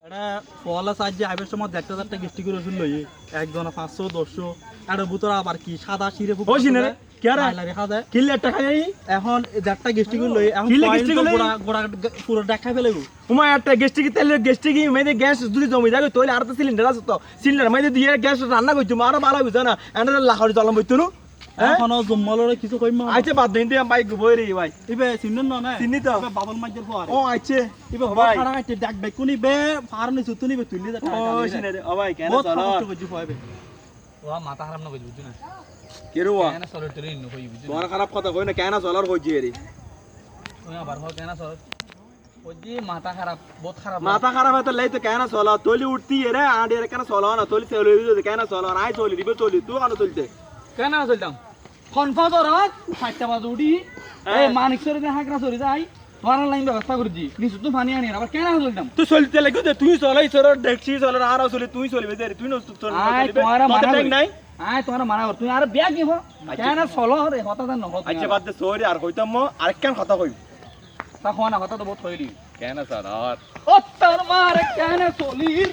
এটা ফল সাহায্যে আইবের সময় দেখতে দেখতে গেস্টি করে শুনল একজন 500 100 আর বুতরা আবার কি সাদা শিরে ফুক কিলে টাকা নেই এখন দেখটা গেস্টি করে লই এখন গোড়া গোড়া পুরো দেখা ফেলে গো তোমার একটা গেস্টি কি তেল গেস্টি কি মেদে গ্যাস যদি জমি যাবে তোলে আর তো সিলিন্ডার আছে তো সিলিন্ডার মেদে দিয়ে গ্যাস রান্না করছো আরো ভালো বুঝছ না এন্ড লাখর জলম বইতো না এখন জম্মলরে কিছু কইম আইছে বাদ দিন দিয়ে বাইক বই রে ভাই ইবে চিনন না চিনি তো বাবল মাঝের পর ও আইছে ইবে ভাই খাড়া কাটে দেখ বে কোনি বে ফারনি সুতুনি বে তুলি দা ও শুনে রে ও ভাই কেন বহুত চলো কষ্ট করছি পাইবে ও মাথা খারাপ না কইবি না কে রে ওয়া কেন সরে টরে ইন্ন কইবি তোমার খারাপ কথা কই না কেন চলার হইছে রে ওই আবার হয় কেন সর ওজি মাথা খারাপ বহুত খারাপ মাথা খারাপ হতে লাই তো কেন চলা তোলি উঠতি রে আডে রে কেন চলা না তোলি চলে দিবে কেন চলা না আই চলি দিবে চলি তুই কেন চলতে কেন চলতাম কনফার্ম রাত 5টা বাজে উঠি এই মানিক সরে দেখা করা সরে যাই তোমার লাইন ব্যবস্থা করছি নিচু তো পানি আনি আবার কেন চলতাম তুই চলতে লাগো তুই চলাই চল দেখছি চল আর চলি তুই চলিবে রে তুই নষ্ট চল আয় তোমার মানা নাই আয় তোমার মানা কর তুই আর ব্যাগ নিব কেন চলো রে হতা জান নহত আচ্ছা বাদ দে সরি আর কইতাম আরেকখান কথা কই তা কোনা হতা তো বহুত হইলি কেন স্যার আর ও তোর মার কেন চলির